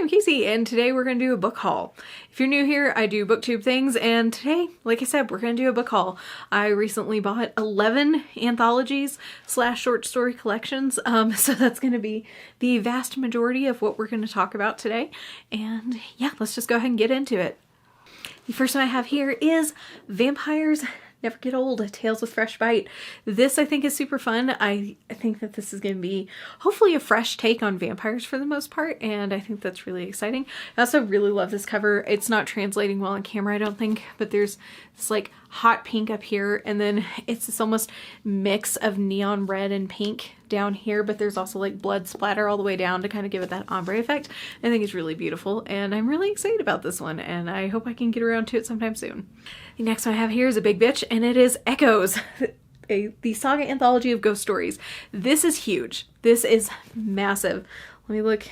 I'm Casey, and today we're going to do a book haul. If you're new here, I do booktube things, and today, like I said, we're going to do a book haul. I recently bought 11 anthologies / short story collections, so that's going to be the vast majority of what we're going to talk about today. And yeah, let's just go ahead and get into it. The first one I have here is Vampires Never Get Old, Tales with Fresh Bite. This I think is super fun. I think that this is going to be hopefully a fresh take on vampires for the most part, and I think that's really exciting. I also really love this cover. It's not translating well on camera, I don't think, but there's this like hot pink up here, and then it's this almost mix of neon red and pink down here, but there's also like blood splatter all the way down to kind of give it that ombre effect. I think it's really beautiful, and I'm really excited about this one, and I hope I can get around to it sometime soon. The next one I have here is a big bitch, and it is Echoes, the saga anthology of ghost stories. This is huge. This is massive. Let me look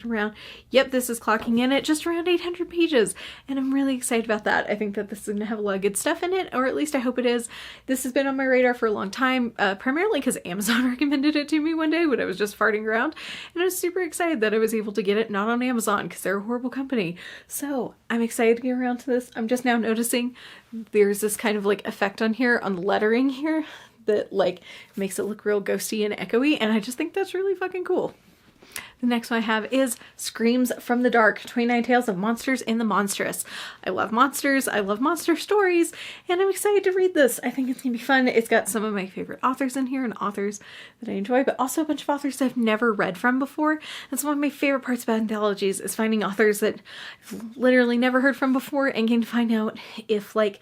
around. Yep, this is clocking in at just around 800 pages, and I'm really excited about that. I think that this is going to have a lot of good stuff in it, or at least I hope it is. This has been on my radar for a long time, primarily because Amazon recommended it to me one day when I was just farting around, and I was super excited that I was able to get it not on Amazon because they're a horrible company. So I'm excited to get around to this. I'm just now noticing there's this kind of like effect on here, on the lettering here, that like makes it look real ghosty and echoey, and I just think that's really fucking cool. The next one I have is Screams from the Dark, 29 Tales of Monsters and the Monstrous. I love monsters, I love monster stories, and I'm excited to read this. I think it's gonna be fun. It's got some of my favorite authors in here and authors that I enjoy, but also a bunch of authors that I've never read from before. That's one of my favorite parts about anthologies, is finding authors that I've literally never heard from before and getting to find out if like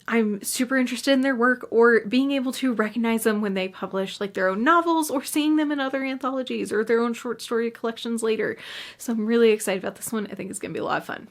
I'm super interested in their work, or being able to recognize them when they publish like their own novels, or seeing them in other anthologies or their own short story collections later. So I'm really excited about this one. I think it's gonna be a lot of fun.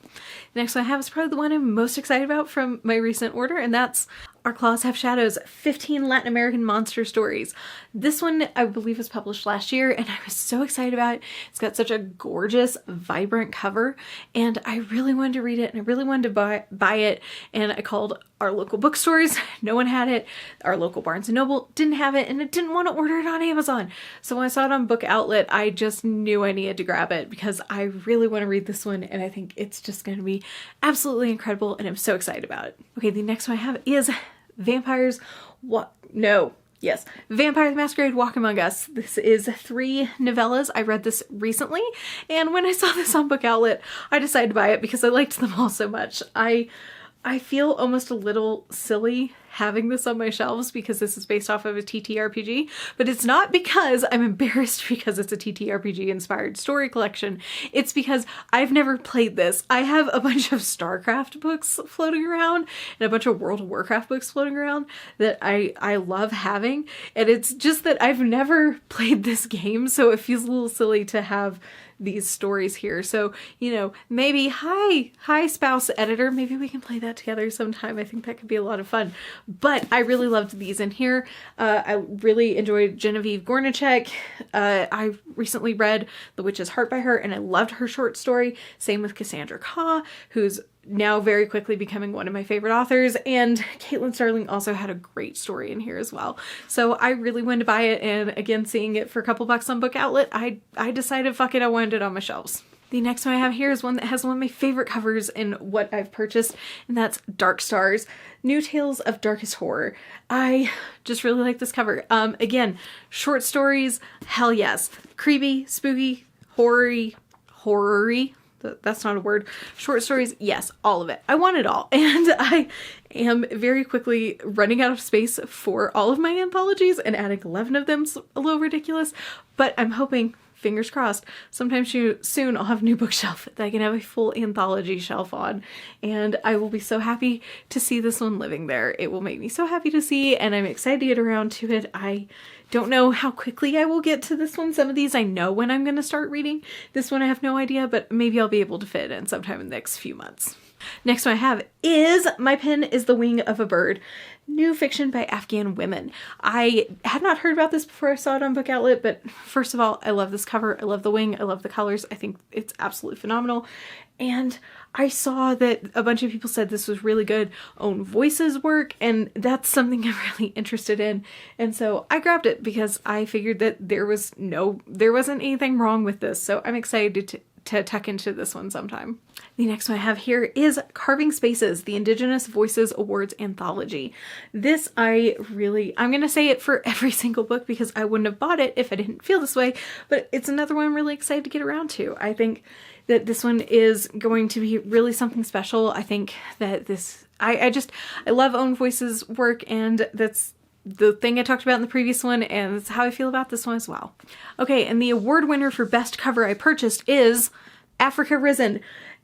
The next one I have is probably the one I'm most excited about from my recent order, and that's Our Claws Have Shadows, 15 Latin American monster stories. This one I believe was published last year, and I was so excited about it. It's got such a gorgeous, vibrant cover, and I really wanted to read it, and I really wanted to buy it, and I called our local bookstores. No one had it. Our local Barnes & Noble didn't have it, and I didn't want to order it on Amazon. So when I saw it on Book Outlet, I just knew I needed to grab it because I really want to read this one, and I think it's just going to be absolutely incredible, and I'm so excited about it. Okay, the next one I have is Vampire the Masquerade Walk Among Us. This is 3 novellas. I read this recently, and when I saw this on Book Outlet, I decided to buy it because I liked them all so much. I feel almost a little silly having this on my shelves because this is based off of a TTRPG, but it's not because I'm embarrassed because it's a TTRPG inspired story collection. It's because I've never played this. I have a bunch of StarCraft books floating around and a bunch of World of Warcraft books floating around that I love having, and it's just that I've never played this game, so it feels a little silly to have these stories here. So, you know, maybe hi spouse editor, maybe we can play that together sometime. I think that could be a lot of fun. But I really loved these in here. I really enjoyed Genevieve Gornichek. I recently read The Witch's Heart by her, and I loved her short story. Same with Cassandra Khaw, who's now very quickly becoming one of my favorite authors, and Caitlin Starling also had a great story in here as well. So I really wanted to buy it, and again, seeing it for a couple bucks on Book Outlet, I decided fuck it, I wanted it on my shelves. The next one I have here is one that has one of my favorite covers in what I've purchased, and that's Dark Stars, New Tales of Darkest Horror. I just really like this cover. Again, short stories, hell yes. Creepy, spooky, horror-y. That's not a word. Short stories, yes, all of it. I want it all. And I am very quickly running out of space for all of my anthologies, and adding 11 of them's a little ridiculous, but I'm hoping, fingers crossed, sometime soon I'll have a new bookshelf that I can have a full anthology shelf on, and I will be so happy to see this one living there. It will make me so happy to see, and I'm excited to get around to it. I don't know how quickly I will get to this one. Some of these I know when I'm going to start reading. This one I have no idea, but maybe I'll be able to fit in sometime in the next few months. Next one I have is My Pen is the Wing of a Bird, new fiction by Afghan women. I had not heard about this before I saw it on Book Outlet, but first of all, I love this cover. I love the wing. I love the colors. I think it's absolutely phenomenal. And I saw that a bunch of people said this was really good own voices work, and that's something I'm really interested in. And so I grabbed it because I figured that there wasn't anything wrong with this. So I'm excited to tuck into this one sometime. The next one I have here is Carving Spaces, the Indigenous Voices Awards Anthology. This I'm going to say it for every single book because I wouldn't have bought it if I didn't feel this way, but it's another one I'm really excited to get around to. I think that this one is going to be really something special. I think that I love Own Voices work, and that's the thing I talked about in the previous one, and that's how I feel about this one as well. Okay, and the award winner for best cover I purchased is Africa Risen.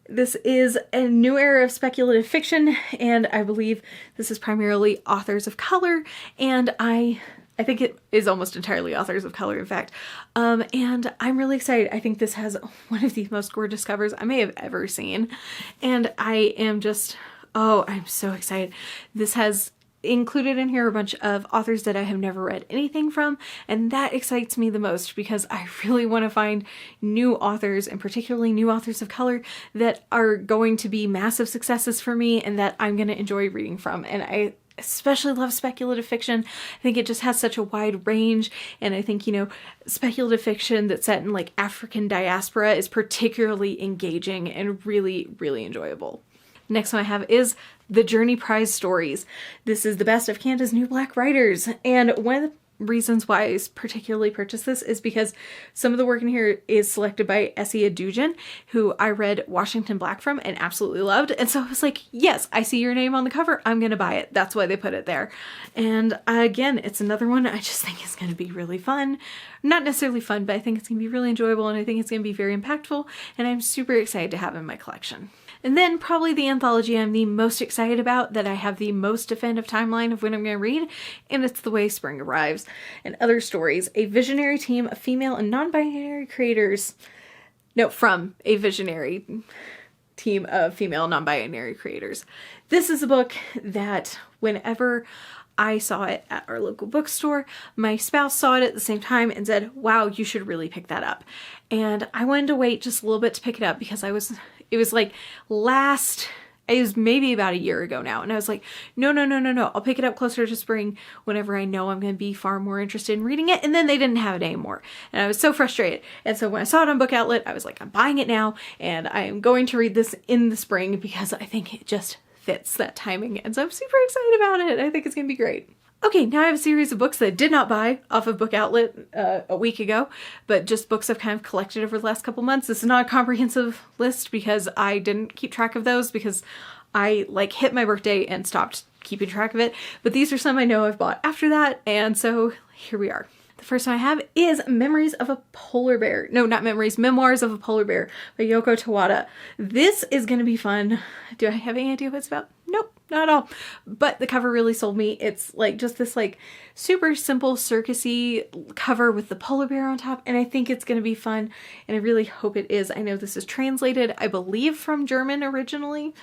This is a new era of speculative fiction, and I believe this is primarily authors of color, and I think it is almost entirely authors of color, in fact. And I'm really excited. I think this has one of the most gorgeous covers I may have ever seen, and I am just, oh, I'm so excited. This has included in here a bunch of authors that I have never read anything from, and that excites me the most because I really want to find new authors, and particularly new authors of color, that are going to be massive successes for me and that I'm going to enjoy reading from. And I especially love speculative fiction. I think it just has such a wide range, and I think, speculative fiction that's set in like African diaspora is particularly engaging and really, really enjoyable. Next one I have is The Journey Prize Stories. This is the best of Canada's new Black writers, and one of the reasons why I particularly purchased this is because some of the work in here is selected by Essie Adujan, who I read Washington Black from and absolutely loved, and so I was like, yes, I see your name on the cover, I'm gonna buy it. That's why they put it there. And again, it's another one I just think is gonna be really fun. Not necessarily fun, but I think it's gonna be really enjoyable, and I think it's gonna be very impactful, and I'm super excited to have in my collection. And then probably the anthology I'm the most excited about, that I have the most definitive timeline of when I'm going to read, and it's The Way Spring Arrives and Other Stories, a visionary team of female and non-binary creators. No, from a visionary team of female non-binary creators. This is a book that whenever I saw it at our local bookstore, my spouse saw it at the same time and said, wow, you should really pick that up. And I wanted to wait just a little bit to pick it up because it was maybe about a year ago now. And I was like, no. I'll pick it up closer to spring whenever I know I'm going to be far more interested in reading it. And then they didn't have it anymore. And I was so frustrated. And so when I saw it on Book Outlet, I was like, I'm buying it now. And I am going to read this in the spring because I think it just fits that timing. And so I'm super excited about it. I think it's going to be great. Okay, now I have a series of books that I did not buy off of Book Outlet a week ago, but just books I've kind of collected over the last couple months. This is not a comprehensive list because I didn't keep track of those because I hit my birthday and stopped keeping track of it. But these are some I know I've bought after that, and so here we are. The first one I have is Memories of a Polar Bear. No, not Memories, Memoirs of a Polar Bear by Yoko Tawada. This is going to be fun. Do I have any idea what it's about? Nope, not at all. But the cover really sold me. It's just this super simple circusy cover with the polar bear on top, and I think it's going to be fun, and I really hope it is. I know this is translated, I believe, from German originally,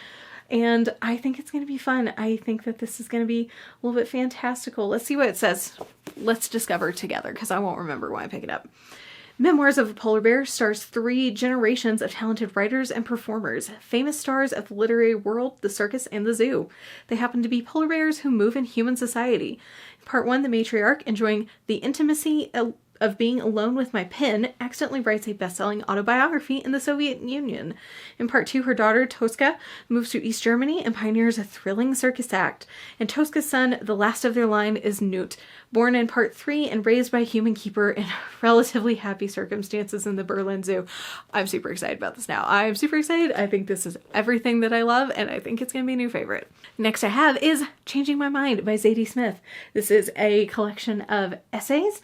and I think it's going to be fun. I think that this is going to be a little bit fantastical. Let's see what it says. Let's discover together, because I won't remember when I pick it up. Memoirs of a Polar Bear stars 3 generations of talented writers and performers, famous stars of the literary world, the circus, and the zoo. They happen to be polar bears who move in human society. In Part 1, the matriarch, enjoying the intimacy of being alone with my pen, accidentally writes a best-selling autobiography in the Soviet Union. In Part 2, her daughter, Tosca, moves to East Germany and pioneers a thrilling circus act. And Tosca's son, the last of their line, is Newt, born in Part 3 and raised by a human keeper in relatively happy circumstances in the Berlin Zoo. I'm super excited about this now. I'm super excited. I think this is everything that I love, and I think it's going to be a new favorite. Next I have is Changing My Mind by Zadie Smith. This is a collection of essays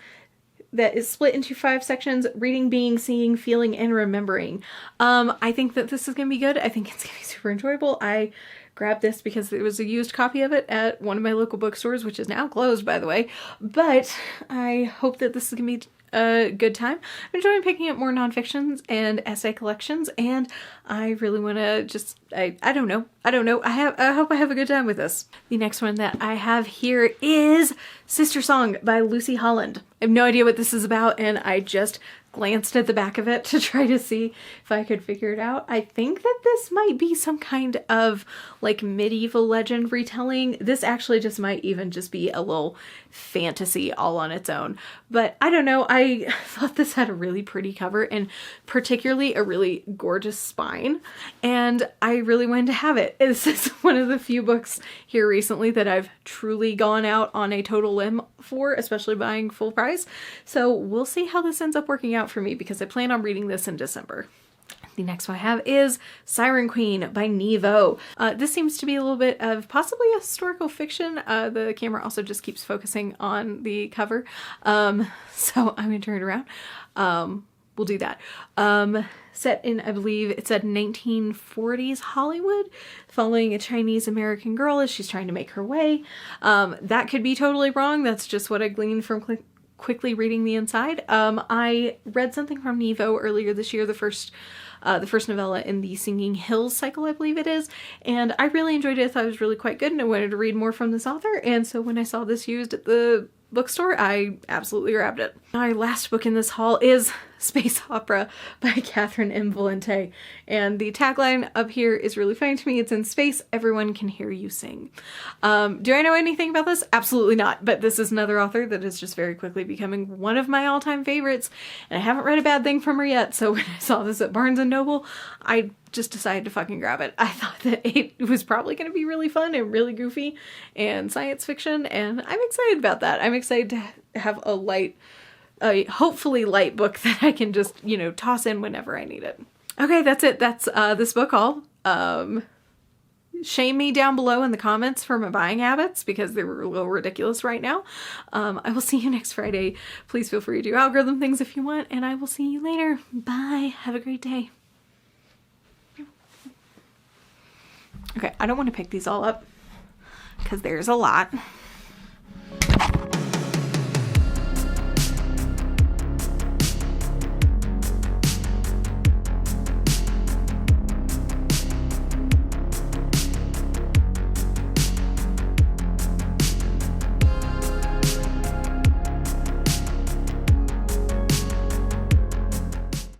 that is split into 5 sections: reading, being, seeing, feeling, and remembering. I think that this is going to be good. I think it's going to be super enjoyable. I grabbed this because there was a used copy of it at one of my local bookstores, which is now closed, by the way. But I hope that this is going to be a good time. I'm enjoying picking up more nonfictions and essay collections, and I really want to just, I don't know. I hope I have a good time with this. The next one that I have here is Sister Song by Lucy Holland. I have no idea what this is about, and I just glanced at the back of it to try to see if I could figure it out. I think that this might be some kind of like medieval legend retelling. This actually just might even just be a little fantasy all on its own. But I don't know. I thought this had a really pretty cover and particularly a really gorgeous spine. And I really wanted to have it. This is one of the few books here recently that I've truly gone out on a total limb for, especially buying full price. So we'll see how this ends up working out for me because I plan on reading this in December. The next one I have is Siren Queen by Nevo. This seems to be a little bit of possibly a historical fiction. The camera also just keeps focusing on the cover. So I'm going to turn it around. We'll do that. Set in, I believe it said 1940s Hollywood, following a Chinese American girl as she's trying to make her way. That could be totally wrong. That's just what I gleaned from quickly reading the inside. I read something from Nevo earlier this year, the first novella in the Singing Hills cycle, I believe it is, and I really enjoyed it. I thought it was really quite good, and I wanted to read more from this author, and so when I saw this used at the bookstore, I absolutely grabbed it. Our last book in this haul is Space Opera by Catherine M. Valente, and the tagline up here is really funny to me. It's in space, everyone can hear you sing. Do I know anything about this? Absolutely not, but this is another author that is just very quickly becoming one of my all-time favorites, and I haven't read a bad thing from her yet, so when I saw this at Barnes & Noble, I just decided to fucking grab it. I thought that it was probably going to be really fun and really goofy and science fiction, and I'm excited about that. I'm excited to have a hopefully light book that I can just, you know, toss in whenever I need it. Okay, that's it. That's this book haul. Shame me down below in the comments for my buying habits because they're a little ridiculous right now. I will see you next Friday. Please feel free to do algorithm things if you want, and I will see you later. Bye. Have a great day. Okay, I don't want to pick these all up because there's a lot.